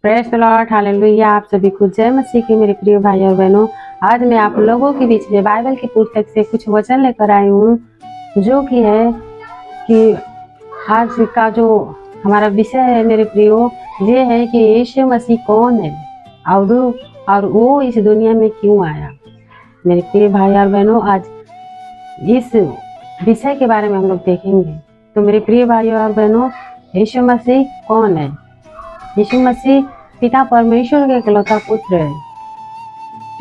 Praise the Lord, hallelujah. आप सभी को जय मसीह की मेरे प्रिय भाई और बहनों। आज मैं आप लोगों के बीच में बाइबल की पुस्तक से कुछ वचन लेकर आई हूँ, जो कि है कि आज का जो हमारा विषय है मेरे प्रियो, ये है कि यीशु मसीह कौन है और वो इस दुनिया में क्यों आया। मेरे प्रिय भाई और बहनों, आज इस विषय के बारे में हम लोग देखेंगे। तो मेरे प्रिय भाई और बहनों, यीशु मसीह कौन है? यीशु मसीह पिता परमेश्वर के इकलौता पुत्र है,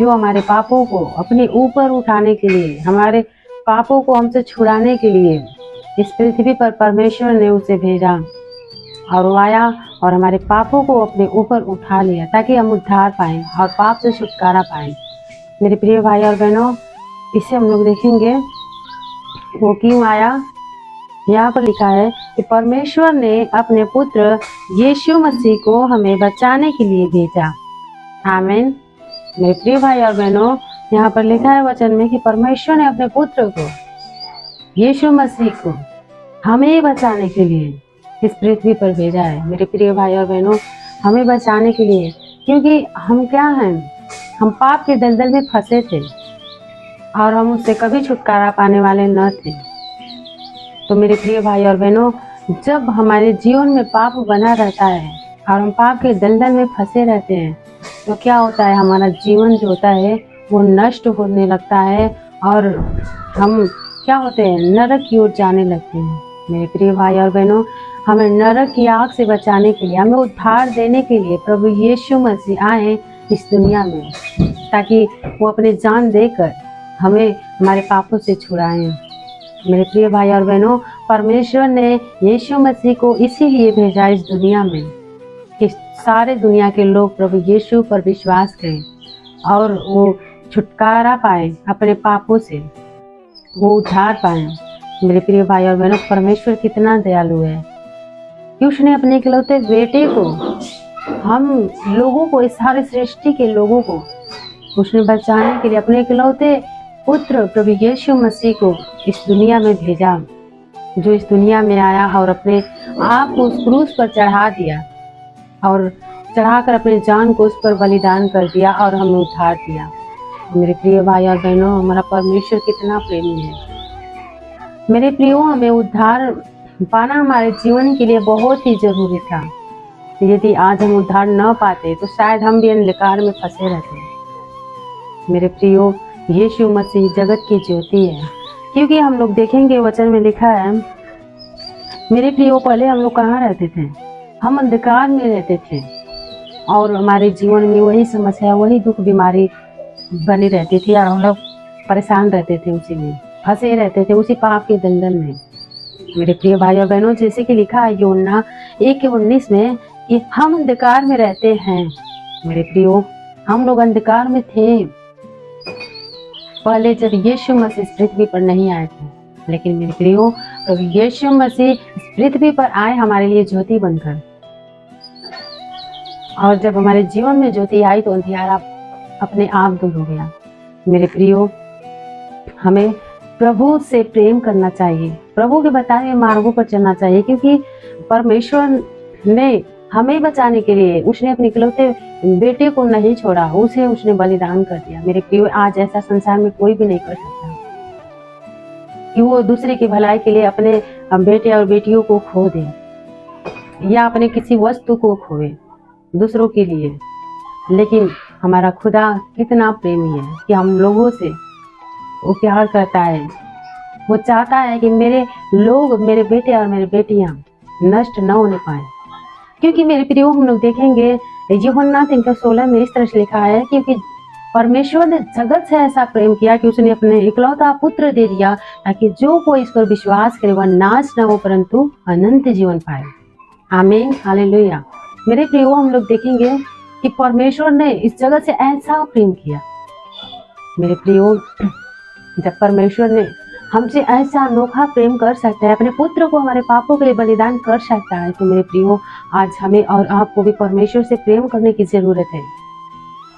जो हमारे पापों को अपने ऊपर उठाने के लिए, हमारे पापों को हमसे छुड़ाने के लिए इस पृथ्वी पर परमेश्वर ने उसे भेजा और वो आया और हमारे पापों को अपने ऊपर उठा लिया ताकि हम उद्धार पाएं और पाप से छुटकारा पाएं। मेरे प्रिय भाई और बहनों, इसे हम लोग देखेंगे वो क्यों आया। यहाँ पर लिखा है कि परमेश्वर ने अपने पुत्र यीशु मसीह को हमें बचाने के लिए भेजा। आमीन। मेरे प्रिय भाई और बहनों, यहाँ पर लिखा है वचन में कि परमेश्वर ने अपने पुत्र को, यीशु मसीह को हमें बचाने के लिए इस पृथ्वी पर भेजा है। मेरे प्रिय भाई और बहनों, हमें बचाने के लिए, क्योंकि हम क्या हैं, हम पाप के दलदल में फंसे थे और हम उससे कभी छुटकारा पाने वाले न थे। तो मेरे प्रिय भाई और बहनों, जब हमारे जीवन में पाप बना रहता है और हम पाप के दलदल में फंसे रहते हैं, तो क्या होता है, हमारा जीवन जो होता है वो नष्ट होने लगता है और हम क्या होते हैं, नरक की ओर जाने लगते हैं। मेरे प्रिय भाई और बहनों, हमें नरक की आग से बचाने के लिए, हमें उद्धार देने के लिए प्रभु यीशु मसीह आए इस दुनिया में, ताकि वो अपनी जान देकर हमें हमारे पापों से छुड़ाएं। मेरे प्रिय भाई और बहनों, परमेश्वर ने यीशु मसीह को इसीलिए भेजा इस दुनिया में कि सारे दुनिया के लोग प्रभु यीशु पर विश्वास करें और वो छुटकारा पाए अपने पापों से, वो उद्धार पाए। मेरे प्रिय भाई और बहनों, परमेश्वर कितना दयालु है कि उसने अपने इकलौते बेटे को, हम लोगों को, इस सारे सृष्टि के लोगों को उसने बचाने के लिए अपने इकलौते पुत्र प्रभु यीशु मसीह को इस दुनिया में भेजा, जो इस दुनिया में आया और अपने आप को उस क्रूस पर चढ़ा दिया और चढ़ाकर अपने जान को उस पर बलिदान कर दिया और हमें उद्धार दिया। मेरे प्रिय भाई और बहनों, हमारा परमेश्वर कितना प्रेमी है। मेरे प्रियो, हमें उद्धार पाना हमारे जीवन के लिए बहुत ही जरूरी था। यदि आज हम उद्धार न पाते तो शायद हम भी अंधकार में फंसे रहते। मेरे प्रियो, यीशु मसीह जगत की ज्योति है, क्योंकि हम लोग देखेंगे वचन में लिखा है, मेरे प्रियो, पहले हम लोग कहाँ रहते थे, हम अंधकार में रहते थे और हमारे जीवन में वही समस्या, वही दुख बीमारी बनी रहती थी और हम लोग परेशान रहते थे, उसी में फंसे रहते थे, उसी पाप के दलदल में। मेरे प्रिय भाई और बहनों, जैसे कि लिखा है यूहन्ना 1:19 में कि हम अंधकार में रहते हैं। मेरे प्रियो, हम लोग अंधकार में थे पहले, जब यीशु मसीह पृथ्वी पर नहीं आए थे। लेकिन मेरे प्रियो, प्रभु यीशु मसीह पृथ्वी पर आए हमारे लिए ज्योति बनकर, और जब हमारे जीवन में ज्योति आई तो अंधियारा अपने आप दूर हो गया। मेरे प्रियो, हमें प्रभु से प्रेम करना चाहिए, प्रभु के बताए हुए मार्गों पर चलना चाहिए, क्योंकि परमेश्वर ने हमें बचाने के लिए उसने अपने इकलौते बेटे को नहीं छोड़ा, उसे उसने बलिदान कर दिया। मेरे प्रियो, आज ऐसा संसार में कोई भी नहीं कर सकता कि वो दूसरे की भलाई के लिए अपने बेटे और बेटियों को खो दे या अपने किसी वस्तु को खोए दूसरों के लिए। लेकिन हमारा खुदा कितना प्रेमी है कि हम लोगों से वो प्यार करता है। वो चाहता है कि मेरे लोग, मेरे बेटे और मेरी बेटियां नष्ट न होने पाए, क्योंकि मेरे प्रियो, हम लोग देखेंगे यूहन्ना 3:16 में इस तरह से लिखा है, क्योंकि परमेश्वर ने जगत से ऐसा प्रेम किया कि उसने अपने इकलौता पुत्र दे दिया, ताकि जो कोई इस पर विश्वास करे वह नाश न हो परंतु अनंत जीवन पाए। आमीन, हालेलुया। मेरे प्रियो, हम लोग देखेंगे कि परमेश्वर ने इस जगत से ऐसा प्रेम किया। मेरे प्रियो, जब परमेश्वर ने हमसे ऐसा अनोखा प्रेम कर सकता है, अपने पुत्र को हमारे पापों के लिए बलिदान कर सकता है, तो मेरे प्रियो, आज हमें और आपको भी परमेश्वर से प्रेम करने की जरूरत है।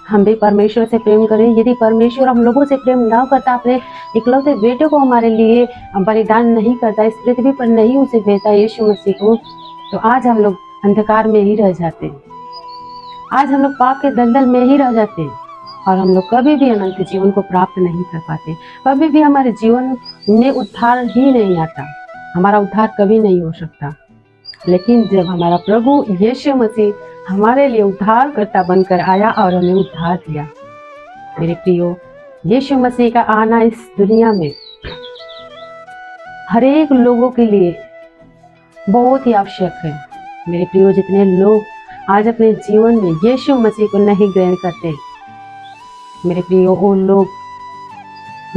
हम भी परमेश्वर से प्रेम करें। यदि परमेश्वर हम लोगों से प्रेम ना करता, अपने इकलौते बेटे को हमारे लिए बलिदान नहीं करता, इस पृथ्वी पर नहीं उसे भेजता यीशु मसीह को, तो आज हम लोग अंधकार में ही रह जाते। आज हम लोग पाप के दलदल में ही रह जाते हैं और हम लोग कभी भी अनंत जीवन को प्राप्त नहीं कर पाते। कभी भी हमारे जीवन में उद्धार ही नहीं आता, हमारा उद्धार कभी नहीं हो सकता। लेकिन जब हमारा प्रभु यीशु मसीह हमारे लिए उद्धारकर्ता बनकर आया और हमें उद्धार दिया, मेरे प्रियो, यीशु मसीह का आना इस दुनिया में हर एक लोगों के लिए बहुत ही आवश्यक है। मेरे प्रियो, जितने लोग आज अपने जीवन में यीशु मसीह को नहीं ग्रहण करते, मेरे प्रियो, वो लोग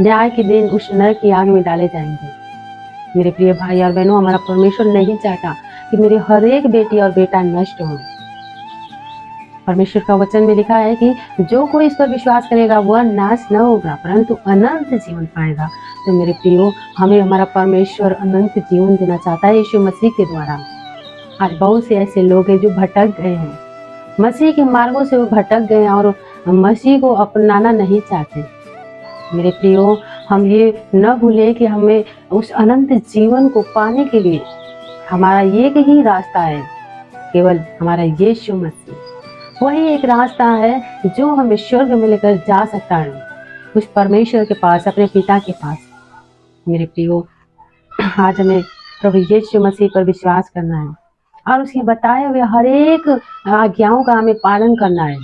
न्याय के दिन उस नरक की आग में डाले जाएंगे। मेरे प्रिय भाई और बहनों, हमारा परमेश्वर नहीं चाहता कि मेरे हर एक बेटी और बेटा नष्ट हो। परमेश्वर का वचन में लिखा है कि जो कोई इस पर विश्वास करेगा वह नाश न होगा परंतु अनंत जीवन पाएगा। तो मेरे प्रियो, हमें हमारा परमेश्वर अनंत जीवन देना चाहता है यीशु मसीह के द्वारा। आज बहुत से ऐसे लोग हैं जो भटक गए हैं, मसीह के मार्गों से वो भटक गए और मसीह को अपनाना नहीं चाहते। मेरे प्रियो, हम ये न भूलें कि हमें उस अनंत जीवन को पाने के लिए हमारा एक ही रास्ता है, केवल हमारा यीशु मसीह। वही एक रास्ता है जो हमें स्वर्ग में लेकर जा सकता है, उस परमेश्वर के पास, अपने पिता के पास। मेरे प्रियो, आज हमें प्रभु यीशु मसीह पर विश्वास करना है और उसके बताए हुए हर एक आज्ञाओं का हमें पालन करना है।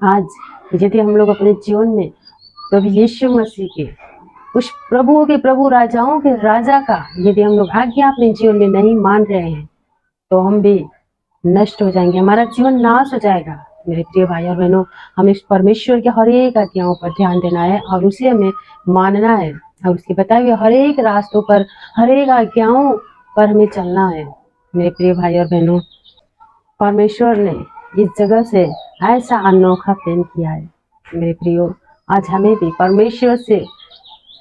आज यदि हम लोग अपने जीवन में प्रभु यीशु मसीह के, उस प्रभुओं के प्रभु, राजाओं के राजा का यदि हम लोग आज्ञा अपने जीवन में नहीं मान रहे हैं तो हम भी नष्ट हो जाएंगे, हमारा जीवन नाश हो जाएगा। मेरे प्रिय भाई और बहनों, हमें इस परमेश्वर के हर एक आज्ञाओं पर ध्यान देना है और उसे हमें मानना है और उसके बताए हुए हर एक रास्तों पर, हर एक आज्ञाओं पर हमें चलना है। मेरे प्रिय भाई और बहनों, परमेश्वर ने इस जगह से ऐसा अनोखा प्रेम किया है। मेरे प्रियो, आज हमें भी परमेश्वर से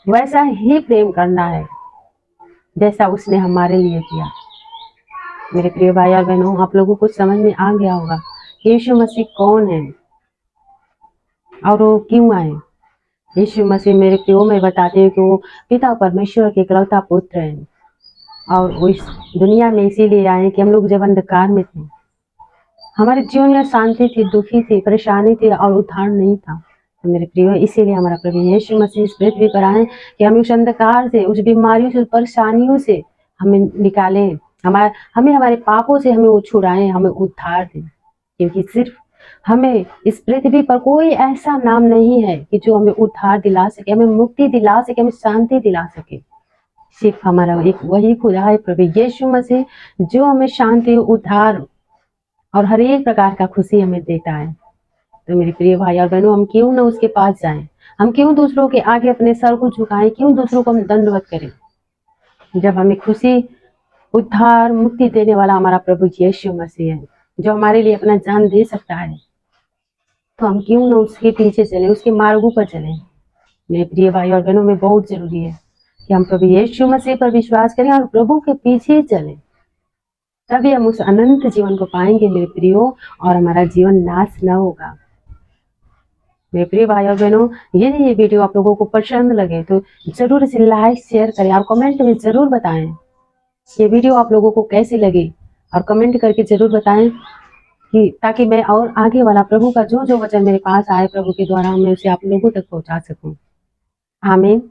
वैसा ही प्रेम करना है जैसा उसने हमारे लिए किया। मेरे प्रिय भाई और बहनों, आप लोगों को समझ में आ गया होगा यीशु मसीह कौन है और वो क्यों आए। यीशु मसीह, मेरे प्रियो, में बताते हैं कि वो पिता परमेश्वर के इकलौता पुत्र है और वो इस दुनिया में इसीलिए आए कि हम लोग जब अंधकार में थे, हमारे जीवन में शांति थी, दुखी थी, परेशानी थी और उद्धार नहीं था। तो मेरे प्रियो, इसीलिए हमारा प्रभु यीशु मसीह इस पृथ्वी पर आए कि हमें उस अंधकार से, उस बीमारियों से, उस परेशानियों से हमें निकाले, हमें हमारे पापों से हमें वो छुड़ाए, हमें उद्धार दें। क्योंकि सिर्फ हमें इस पृथ्वी पर कोई ऐसा नाम नहीं है कि जो हमें उद्धार दिला सके, हमें मुक्ति दिला सके, हमें शांति दिला सके। सिर्फ हमारा एक वही खुदा है, प्रभु यीशु मसीह, जो हमें शांति, उद्धार और हर एक प्रकार का खुशी हमें देता है। तो मेरे प्रिय भाई और बहनों, हम क्यों ना उसके पास जाएं, हम क्यों दूसरों के आगे अपने सर को झुकाएं, क्यों दूसरों को हम दंडवत करें, जब हमें खुशी, उद्धार, मुक्ति देने वाला हमारा प्रभु यीशु मसीह है, जो हमारे लिए अपना जान दे सकता है। तो हम क्यों ना उसके पीछे चले, उसके मार्गों पर चले। मेरे प्रिय भाई और बहनों, में बहुत जरूरी है कि हम प्रभु यीशु मसीह पर विश्वास करें और प्रभु के पीछे चले, तभी हम उस अनंत जीवन को पाएंगे मेरे प्रियो, और हमारा जीवन नाश न होगा। मेरे प्रिय भाई और बहनों, यदि ये वीडियो आप लोगों को पसंद लगे तो जरूर इसे लाइक, शेयर करें और कमेंट में जरूर बताएं ये वीडियो आप लोगों को कैसी लगी, और कमेंट करके जरूर बताएं कि ताकि मैं और आगे वाला प्रभु का जो जो वचन मेरे पास आए प्रभु के द्वारा, मैं उसे आप लोगों तक पहुंचा सकूं। आमीन।